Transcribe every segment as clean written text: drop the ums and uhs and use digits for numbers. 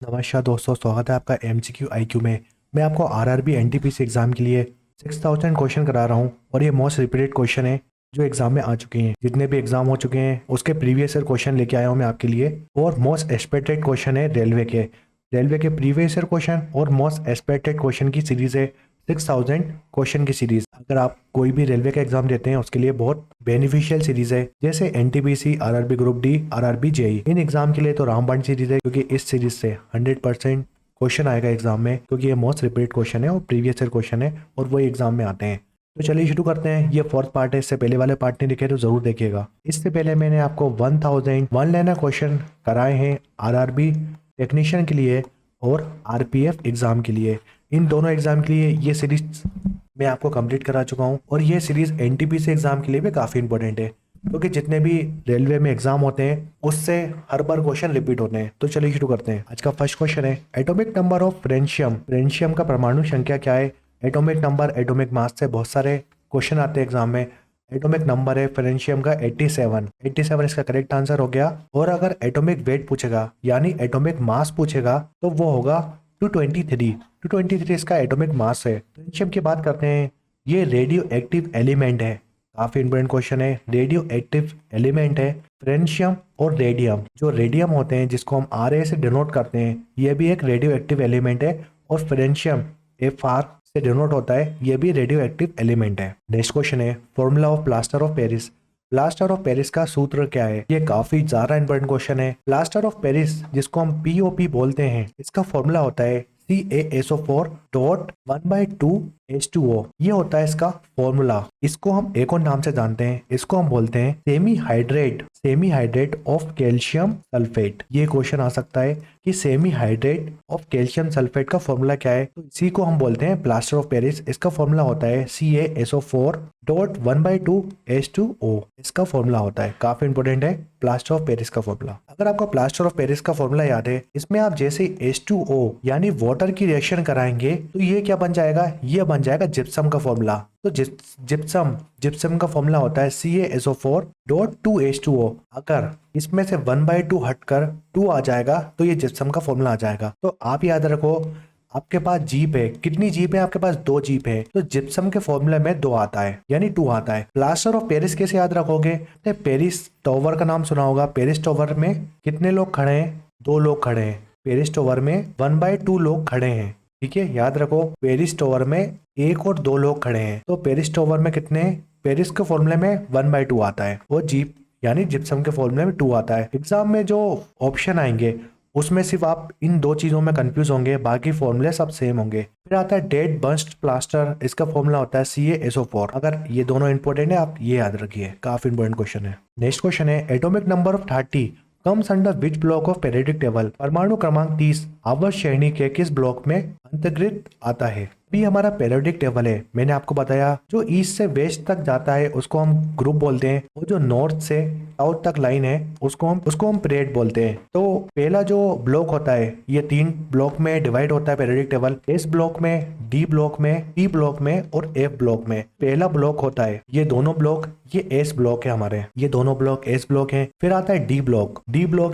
नमस्कार दोस्तों, स्वागत है आपका एमसीक्यू आईक्यू में। मैं आपको आरआरबी एनटीपीसी एग्जाम के लिए 6000 क्वेश्चन करा रहा हूं और ये मोस्ट रिपीटेड क्वेश्चन है जो एग्जाम में आ चुके हैं। जितने भी एग्जाम हो चुके हैं उसके प्रीवियस ईयर क्वेश्चन लेके आया हूं मैं आपके लिए। और मोस्ट एक्सपेक्टेड क्वेश्चन है रेलवे के प्रीवियस ईयर क्वेश्चन और मोस्ट एक्सपेक्टेड क्वेश्चन की सीरीज है 6000 क्वेश्चन की सीरीज। अगर आप कोई भी रेलवे का एग्जाम देते हैं उसके लिए बहुत बेनिफिशियल सीरीज है, जैसे NTPC, RRB group D, RRB JE. In exam के लिए तो रामबाण सीरीज है, क्योंकि इस सीरीज से 100% क्वेश्चन आएगा एग्जाम में, क्योंकि ये मोस्ट रिपीटेड क्वेश्चन है और प्रीवियस ईयर क्वेश्चन है और वो एग्जाम में आते हैं। तो चलिए शुरू करते हैं। ये फोर्थ पार्ट है, इससे पहले वाले पार्ट नहीं दिखे तो जरूर देखिएगा। इससे पहले मैंने आपको 1001 लाइनर क्वेश्चन कराए हैं आरआरबी टेक्नीशियन के लिए और आरपीएफ एग्जाम के लिए। इन दोनों एग्जाम के लिए ये सीरीज मैं आपको कंप्लीट करा चुका हूँ और ये सीरीज एनटीपीसी एग्जाम के लिए भी काफी इंपॉर्टेंट है, क्योंकि जितने भी रेलवे में एग्जाम होते हैं उससे हर बार क्वेश्चन रिपीट होते हैं। तो चलिए शुरू करते हैं। आज का फर्स्ट क्वेश्चन है, atomic number of francium. Francium का परमाणु संख्या क्या है? एटॉमिक नंबर, एटॉमिक मास से बहुत सारे क्वेश्चन आते हैं एग्जाम में। एटॉमिक नंबर है फ्रेंशियम का 87 इसका करेक्ट आंसर हो गया। और अगर एटॉमिक वेट पूछेगा यानी एटॉमिक मास पूछेगा तो वो होगा 223 इसका एटॉमिक मास है। फ्रेंशियम की बात करते हैं, ये रेडियो एक्टिव एलिमेंट है। काफी इंपॉर्टेंट क्वेश्चन है, रेडियो एक्टिव एलिमेंट है फ्रेंशियम। और रेडियम, जो रेडियम होते हैं जिसको हम आरए से डिनोट करते हैं, ये भी एक रेडियो एक्टिव एलिमेंट है। और फ्रेंशियम एफआर से डिनोट होता है, ये भी रेडियो एक्टिव एलिमेंट है। नेक्स्ट क्वेश्चन है, formula of plaster of Paris. Plaster of Paris का सूत्र क्या है? ये काफी ज्यादा इंपॉर्टेंट क्वेश्चन है। प्लास्टर ऑफ पेरिस, जिसको हम पीओपी बोलते हैं, इसका फॉर्मूला होता है CaSO4.1/2H2O। ये होता है इसका फॉर्मूला। इसको हम एक और नाम से जानते हैं, इसको हम बोलते हैं semi hydrate of calcium sulphate. ये क्वेश्चन आ सकता है कि semi hydrate of calcium sulphate का फॉर्मूला क्या है, तो इसी को हम बोलते हैं प्लास्टर ऑफ पेरिस। इसका फॉर्मूला होता है CaSO4.1/2H2O। इसका फॉर्मूला होता है, काफी इंपॉर्टेंट है प्लास्टर ऑफ पेरिस का फॉर्मूला। अगर आपको प्लास्टर ऑफ पेरिस का फॉर्मूला याद है, इसमें आप जैसे H2O यानी वाटर की रिएक्शन कराएंगे तो ये क्या बन जाएगा? ये बन जाएगा जिप्सम का फॉर्मूला। तो जिप्सम का फॉर्मूला होता है CaSO4.2H2O। अगर इसमें से 1/2 हटकर 2 आ जाएगा तो ये जिप्सम का फॉर्मूला आ जाएगा। तो आप याद रखो, आपके पास जीप है, कितनी जीप है आपके पास? 2 जीप है, तो जिप्सम के फॉर्मूले में 2 आता है यानी 2 आता है। प्लास्टर ऑफ पेरिस कैसे याद रखोगे? पेरिस टावर का नाम सुना होगा। पेरिस टावर में कितने लोग खड़े हैं? 2 लोग खड़े हैं। पेरिस टावर में 1/2 लोग खड़े हैं, ठीक है, याद रखो। पेरिस टावर में 1 और 2 लोग खड़े हैं, तो पेरिस टावर में कितने? पेरिस के फॉर्मूले में 1/2 आता है, वो जीप यानी जिप्सम के फॉर्मूले में 2 आता है। एग्जाम में जो ऑप्शन आएंगे उसमें सिर्फ आप इन 2 चीजों में कंफ्यूज होंगे, बाकी फॉर्मूले सब सेम होंगे। फिर आता है डेड बर्स्ट प्लास्टर। इसका फॉर्मूला होता है CaSO4। अगर ये दोनों इंपॉर्टेंट है, आप ये याद रखिए, काफी इंपॉर्टेंट क्वेश्चन है। नेक्स्ट क्वेश्चन है, atomic number of 30 comes under which block of periodic table. परमाणु क्रमांक 30 आवर्त श्रेणी के किस ब्लॉक में अंतर्गत आता है? भी हमारा पीरियोडिक टेबल है, मैंने आपको बताया, जो ईस्ट से वेस्ट तक जाता है उसको हम ग्रुप बोलते हैं, और जो नॉर्थ से साउथ तक लाइन है उसको हम पीरियड बोलते हैं। तो पहला जो ब्लॉक होता है, ये 3 ब्लॉक में डिवाइड होता है पीरियोडिक टेबल। एस ब्लॉक में, डी ब्लॉक में, पी ब्लॉक में और एफ ब्लॉक में। पहला ब्लॉक होता है ये दोनों ब्लॉक, ये एस ब्लॉक है हमारे, ये दोनों ब्लॉक एस ब्लॉक है। फिर आता है डी ब्लॉक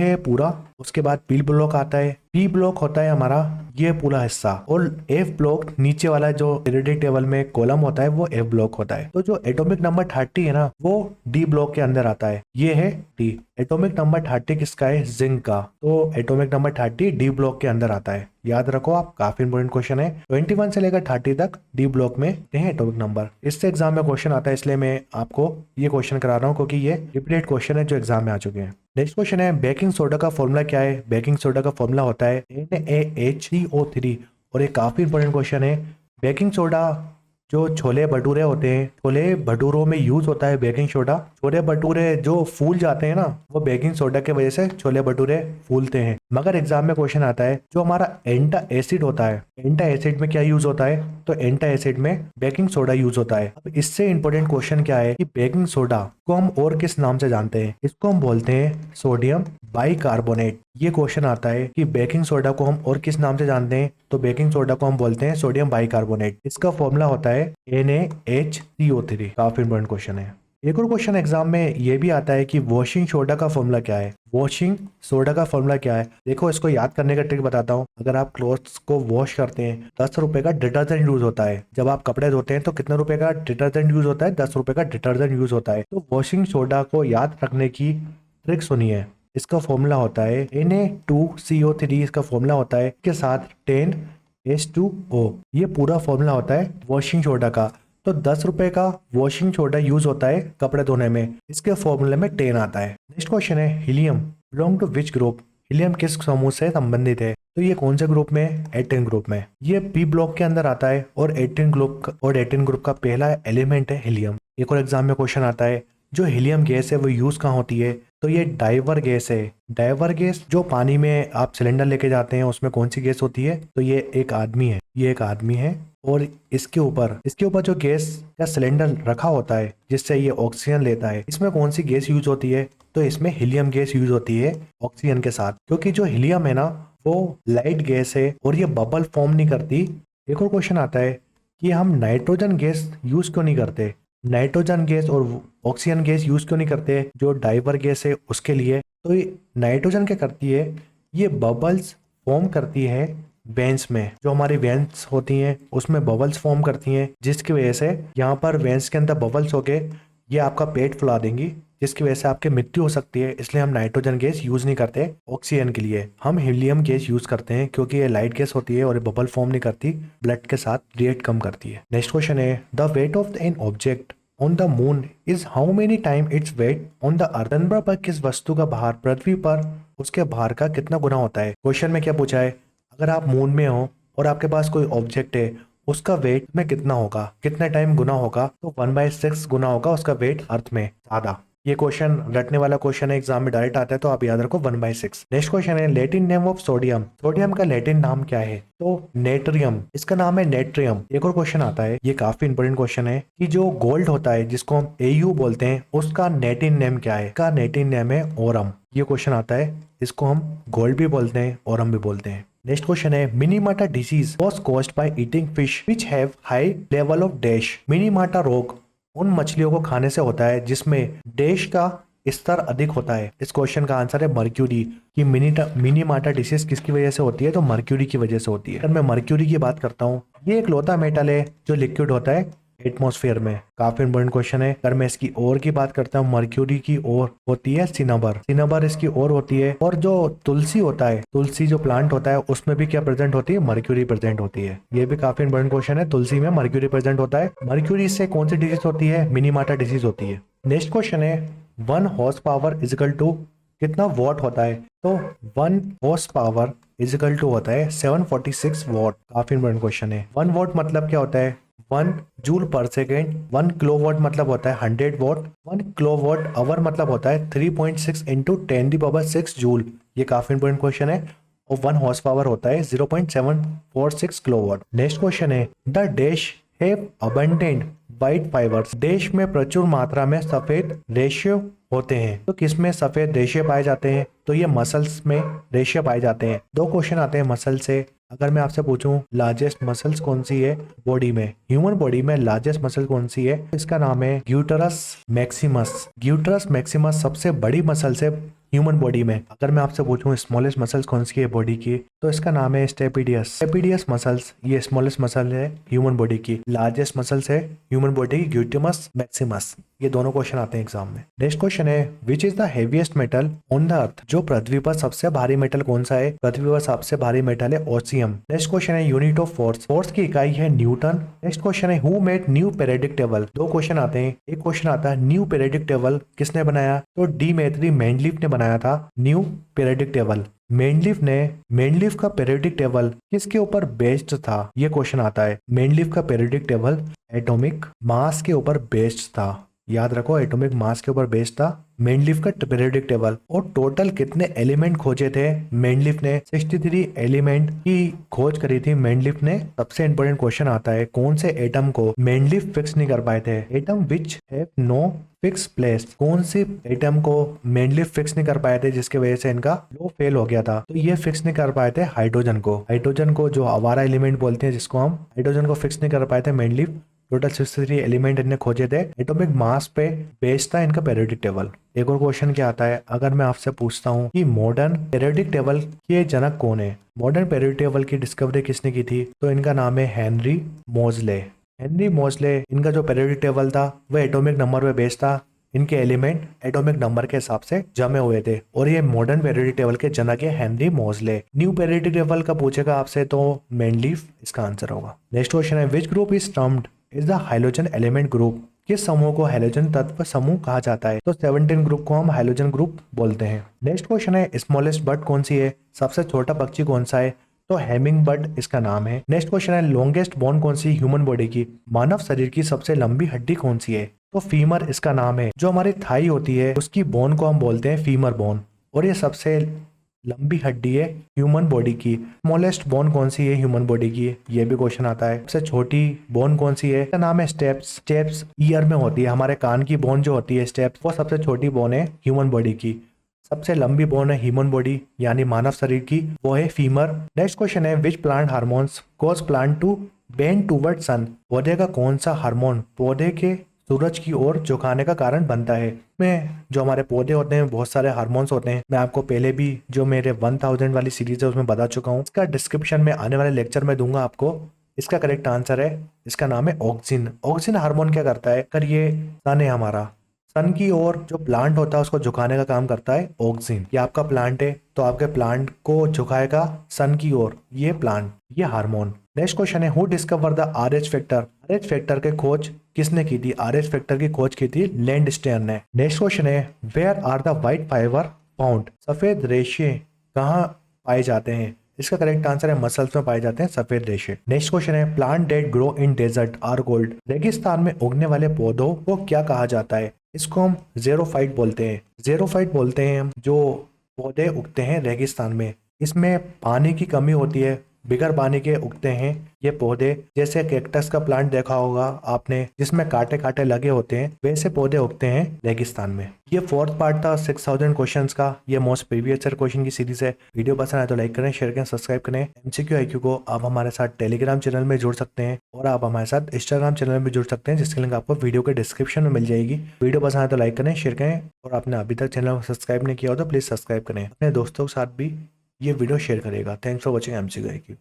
है पूरा। उसके बाद पी ब्लॉक आता है, पी ब्लॉक होता है हमारा ये पूरा हिस्सा, और एफ ब्लॉक नीचे वाला जो पीरियोडिक टेबल में कॉलम होता है वो एफ ब्लॉक होता है। तो जो एटॉमिक नंबर 30 है ना, वो डी ब्लॉक के अंदर आता है, ये है डी। एटॉमिक नंबर 30 किसका है? जिंक का। तो एटॉमिक नंबर 30 डी ब्लॉक के अंदर आता है, याद रखो आप, काफी इंपोर्टेंट क्वेश्चन है। 21 से लेकर 30 तक डी ब्लॉक में है एटॉमिक नंबर। इससे एग्जाम में क्वेश्चन आता है, इसलिए मैं आपको ये क्वेश्चन करा रहा हूँ, क्योंकि ये रिपीटेड क्वेश्चन है जो एग्जाम में आ चुके हैं। नेक्स्ट क्वेश्चन है, बेकिंग सोडा का फॉर्मूला क्या है? बेकिंग सोडा का फॉर्मूला होता है NaHCO3। और ये काफी इंपॉर्टेंट क्वेश्चन है। बेकिंग सोडा जो छोले भटूरे होते हैं, छोले भटूरों में यूज होता है बेकिंग सोडा। छोले भटूरे जो फूल जाते हैं ना, वो बेकिंग सोडा के वजह से छोले भटूरे फूलते हैं। मगर एग्जाम में क्वेश्चन आता है, जो हमारा एंटा एसिड होता है, एंटा एसिड में क्या यूज होता है? तो एंटा एसिड में बेकिंग सोडा यूज होता है। अब इससे इंपॉर्टेंट क्वेश्चन क्या है कि बेकिंग सोडा को हम और किस नाम से जानते हैं? इसको हम बोलते हैं सोडियम बाइकार्बोनेट। ये क्वेश्चन आता है कि बेकिंग सोडा को हम और किस नाम से जानते हैं? तो बेकिंग सोडा को हम बोलते हैं सोडियम बाइकार्बोनेट। इसका फॉर्मूला होता है NaHCO3। काफी इंपॉर्टेंट क्वेश्चन है। एक और क्वेश्चन एग्जाम में ये भी आता है कि वॉशिंग सोडा का फॉर्मूला क्या है। वॉशिंग सोडा का फॉर्मूला क्या है, देखो इसको याद करने का ट्रिक बताता हूँ। अगर आप क्लोथ्स को वॉश करते हैं 10 रुपए का डिटर्जेंट यूज होता है। जब आप कपड़े धोते हैं तो कितने रुपए का डिटर्जेंट यूज होता है, 10 रुपए का डिटर्जेंट यूज होता है। तो वॉशिंग सोडा को याद रखने की ट्रिक सुनिए। इसका फॉर्मूला होता है Na2CO3, इसका फॉर्मूला होता है के साथ 10H2O। ये पूरा फॉर्मूला होता है वॉशिंग सोडा का। तो 10 रुपए का वॉशिंग सोडा यूज होता है कपड़े धोने में, इसके फॉर्मूले में 10 आता है। नेक्स्ट क्वेश्चन है helium belong to which group. Helium किस समूह से संबंधित है, तो ये कौन से ग्रुप में, 18 ग्रुप में। ये पी ब्लॉक के अंदर आता है और 18 ग्रुप का पहला एलिमेंट है हीलियम। एक और एग्जाम में क्वेश्चन आता है जो हीलियम गैस है वो यूज कहाँ होती है, तो ये डाइवर गैस है। डाइवर गैस जो पानी में आप सिलेंडर लेके जाते हैं उसमें कौन सी गैस होती है, तो ये एक आदमी है। ये एक आदमी है और इसके ऊपर जो गैस का सिलेंडर रखा होता है जिससे ये ऑक्सीजन लेता है, इसमें कौन सी गैस यूज होती है, तो इसमें हीलियम गैस यूज होती है ऑक्सीजन के साथ। क्योंकि जो हीलियम है ना वो लाइट गैस है और ये बबल फॉर्म नहीं करती। एक और क्वेश्चन आता है कि हम नाइट्रोजन गैस यूज क्यों नहीं करते। नाइट्रोजन गैस और ऑक्सीजन गैस यूज क्यों नहीं करते जो डाइवर गैस है उसके लिए, तो ये नाइट्रोजन क्या करती है, ये बबल्स फॉर्म करती है वेंस में। जो हमारी वेंस होती हैं उसमें बबल्स फॉर्म करती हैं, जिसकी वजह से यहाँ पर वेंस के अंदर बबल्स होके ये आपका पेट फुला देंगी, जिसकी वजह से आपकी मृत्यु हो सकती है। इसलिए हम नाइट्रोजन गैस यूज नहीं करते ऑक्सीजन के लिए, हम हीलियम गैस यूज करते हैं क्योंकि ये लाइट गैस होती है और ये बबल फॉर्म नहीं करती, ब्लड के साथ रिएक्ट कम करती है। नेक्स्ट क्वेश्चन है the weight of an object on the moon is how many time its weight on the earth. चंद्रमा पर किस वस्तु का भार पृथ्वी पर उसके भार का कितना गुना होता है। क्वेश्चन में क्या पूछा है, अगर आप मून में हो और आपके पास कोई ऑब्जेक्ट है उसका वेट में कितना होगा, कितना टाइम गुना होगा, तो 1/6 गुना होगा उसका वेट अर्थ में ज्यादा। ये क्वेश्चन रटने वाला क्वेश्चन है, एग्जाम में डायरेक्ट आता है, तो आप याद रखो 1/6। नेक्स्ट क्वेश्चन है Latin name of sodium. Sodium का लेटिन नाम क्या है, तो नेट्रियम, इसका नाम है नेट्रियम। एक और क्वेश्चन आता है, ये काफी इंपोर्टेंट क्वेश्चन है कि जो गोल्ड होता है जिसको हम Au बोलते हैं उसका नेटिन नेम क्या है, का नेटिन नेम है ओरम। ये क्वेश्चन आता है, इसको हम गोल्ड भी बोलते हैं ओरम भी बोलते हैं। नेक्स्ट क्वेश्चन है मिनीमाटा disease was caused by eating fish which have high level of dash. मिनीमाटा रोग उन मछलियों को खाने से होता है जिसमें डैश का स्तर अधिक होता है। इस क्वेश्चन का आंसर है मर्क्यूरी। कि मिनीमाटा डिसीज किसकी वजह से होती है, तो मर्क्यूरी की वजह से होती है। अगर मैं मर्क्यूरी की बात करता हूँ, ये एक लौता मेटल है जो लिक्विड होता है एटमॉस्फेयर में। काफी इंपोर्टेंट क्वेश्चन है। अगर मैं इसकी ओर की बात करता हूँ, मर्क्यूरी की ओर होती है सिनबर, सिनबर इसकी ओर होती है। और जो तुलसी होता है, तुलसी जो प्लांट होता है उसमें भी क्या प्रेजेंट होती है, मर्क्यूरी प्रेजेंट होती है। ये भी काफी इंपोर्टेंट क्वेश्चन है, तुलसी में मर्क्यूरी प्रेजेंट होता है। मर्क्यूरी से कौन सी डिजीज होती है, मिनीमाटा डिजीज होती है। नेक्स्ट क्वेश्चन है 1 हॉर्स पावर इजिकल टू कितना वॉट होता है, तो 1 हॉर्स पावर इजिकल टू होता है 746 वॉट। काफी इंपोर्टेंट क्वेश्चन है। 1 वॉट मतलब क्या होता है, 1 जूल पर सेकेंड। 1 किलोवाट मतलब होता है 100 वॉट। 1 किलोवाट आवर मतलब होता है 3.6 इंटू 10⁻6 जूल। ये काफी इंपोर्टेंट क्वेश्चन है। और 1 हॉर्स पावर होता है 0.746 किलोवाट। नेक्स्ट क्वेश्चन है the dash have abundant white fibres. देश में प्रचुर मात्रा में सफेद रेशे होते हैं, तो किसमें सफेद रेशे पाए जाते हैं, तो ये मसल्स में रेशे पाए जाते हैं। 2 क्वेश्चन आते हैं मसल से। अगर मैं आपसे पूछूं लार्जेस्ट मसल्स कौन सी है बॉडी में, ह्यूमन बॉडी में लार्जेस्ट मसल कौन सी है, इसका नाम है ग्यूटरस मैक्सिमस। ग्यूटरस मैक्सिमस सबसे बड़ी मसल है ह्यूमन बॉडी में। अगर मैं आपसे पूछूं स्मॉलेस्ट मसल्स कौन सी है बॉडी की, तो इसका नाम है स्टेपिडियस। स्टेपिडियस मसल्स ये स्मॉलेस्ट मसल है ह्यूमन बॉडी की। लार्जेस्ट मसल्स है ह्यूमन बॉडी की ग्यूटिमस मैक्सिमस। ये दोनों क्वेश्चन आते हैं एग्जाम में। नेक्स्ट क्वेश्चन है which is the heaviest metal on the earth. जो पृथ्वी पर सबसे भारी मेटल कौन सा है, पृथ्वी पर सबसे भारी मेटल है ओसियम। नेक्स्ट क्वेश्चन है यूनिट ऑफ फोर्स। फोर्स की इकाई है न्यूटन। नेक्स्ट क्वेश्चन है who made new periodic table. 2 question आते हैं। एक क्वेश्चन आता है न्यू पीरियडिक टेबल किसने बनाया, तो डिमेत्री मेंडलीफ ने बनाया था न्यू पीरियडिक टेबल। मेंडलीफ का पीरियडिक टेबल किसके ऊपर बेस्ड था, ये क्वेश्चन आता है। मेंडलीफ का पीरियडिक टेबल एटॉमिक मास के ऊपर बेस्ड था। याद रखो एटॉमिक मास के ऊपर बेस्ड था मेंडलीफ का पीरियडिक टेबल। और टोटल कितने एलिमेंट खोजे थे मेंडलीफ ने, 63 एलिमेंट की खोज करी थी मेंडलीफ ने। सबसे इंपोर्टेंट क्वेश्चन आता है कौन से एटम को मेंडलीफ फिक्स नहीं कर पाए थे, atom which have no fix place. कौन सी एटम को मेंडलीफ फिक्स नहीं कर पाए थे जिसकी वजह से इनका लॉ फेल हो गया था, तो ये फिक्स नहीं कर पाए थे हाइड्रोजन को। हाइड्रोजन को जो आवारा एलिमेंट बोलते हैं जिसको हम, हाइड्रोजन को फिक्स नहीं कर पाए थे मेंडलीफ। टोटल 63 एलिमेंट इनने खोजे थे। एटॉमिक मास पे बेस्ड था इनका पीरियोडिक टेबल। एक और क्वेश्चन क्या आता है, अगर मैं आपसे पूछता हूँ कि मॉडर्न पीरियोडिक टेबल के जनक कौन है, मॉडर्न पीरियोडिक टेबल की डिस्कवरी किसने की थी, तो इनका नाम है हेनरी मोजले। हेनरी मोजले, इनका जो पीरियोडिक टेबल था वह एटॉमिक नंबर पे बेस्ड था। इनके एलिमेंट एटॉमिक नंबर के हिसाब से जमे हुए थे और ये मॉडर्न पीरियोडिक टेबल के जनक है हेनरी मोजले। न्यू पीरियोडिक टेबल का पूछेगा आपसे तो मेंडलीफ इसका आंसर होगा। नेक्स्ट क्वेश्चन है, which group is termed is the hydrogen element group, किस समूह को हाइड्रोजन तत्व समूह कहा जाता है, तो 17 ग्रुप को हम हाइड्रोजन ग्रुप बोलते हैं। नेक्स्ट क्वेश्चन है, स्मॉलेस्ट बर्ड कौन सी है, सबसे छोटा पक्षी कौन सा है, तो हेमिंग बर्ड इसका नाम है। नेक्स्ट क्वेश्चन है, लॉन्गेस्ट बोन कौन सी ह्यूमन बॉडी की, मानव शरीर की सबसे लंबी हड्डी कौन सी है, तो फीमर इसका नाम है। जो हमारी थाई होती है उसकी बोन को हम बोलते हैं फीमर बोन और ये सबसे लंबी हड्डी है ह्यूमन बॉडी की। स्मॉलेस्ट बोन कौन सी है ह्यूमन बॉडी की, ये भी क्वेश्चन आता है। सबसे छोटी बोन कौन सी है, इसका नाम है स्टेप्स। स्टेप्स ईयर में होती है, हमारे कान की बोन जो होती है स्टेप्स, वो सबसे छोटी बोन है ह्यूमन बॉडी की। सबसे लंबी बोन है ह्यूमन बॉडी यानी मानव शरीर की, वो है फीमर। नेक्स्ट क्वेश्चन है, which plant hormones cause plant to bend toward sun, पौधे का कौन सा हार्मोन पौधे के सूरज की ओर झुकाने का कारण बनता है। में जो हमारे पौधे होते हैं बहुत सारे हार्मोन्स होते हैं, मैं आपको पहले भी जो मेरे 1000 वाली सीरीज है उसमें बता चुका हूँ। इसका डिस्क्रिप्शन में आने वाले लेक्चर में दूंगा आपको। इसका करेक्ट आंसर है, इसका नाम है ऑक्सिन। ऑक्सिन हार्मोन क्या करता है, कर ये सन है हमारा, सन की ओर जो प्लांट होता है उसको झुकाने का काम करता है ऑक्सिन। ये आपका प्लांट है तो आपके प्लांट को झुकाएगा सन की ओर ये प्लांट, ये हार्मोन। नेक्स्ट क्वेश्चन है, who discover the RH factor, RH factor के खोज किसने की थी, RH फैक्टर की खोज की थी लैंडस्टेयर ने। नेक्स्ट क्वेश्चन है, where are the white fiber found, सफेद रेशे कहाँ पाए जाते हैं, इसका करेक्ट आंसर है मसल्स में पाए जाते हैं सफेद रेशे। नेक्स्ट क्वेश्चन है, plant that grow in desert are called, रेगिस्तान में उगने वाले पौधों को क्या कहा जाता है, इसको हम ज़ेरोफाइट बोलते हैं। ज़ेरोफाइट बोलते हैं हम जो पौधे उगते हैं रेगिस्तान में, इसमें पानी की कमी होती है, बिगर पानी के उगते हैं ये पौधे। जैसे कैक्टस का प्लांट देखा होगा आपने जिसमें कांटे कांटे लगे होते हैं, वैसे पौधे उगते हैं रेगिस्तान में। ये फोर्थ पार्ट था 6000 क्वेश्चंस का, ये मोस्ट प्रीवियस ईयर क्वेश्चन की सीरीज है। वीडियो पसंद आए तो लाइक करें, शेयर करें, सब्सक्राइब करें। MCQ IQ को आप हमारे साथ टेलीग्राम चैनल में जुड़ सकते हैं और आप हमारे साथ इंस्टाग्राम चैनल में जुड़ सकते हैं, जिसकी लिंक आपको वीडियो के डिस्क्रिप्शन में मिल जाएगी। वीडियो पसंद आए तो लाइक करें, शेयर करें और आपने अभी तक चैनल को सब्सक्राइब नहीं किया हो तो प्लीज सब्सक्राइब करें। अपने दोस्तों के साथ भी ये वीडियो शेयर करेगा। Thanks for watching MCQ IQ।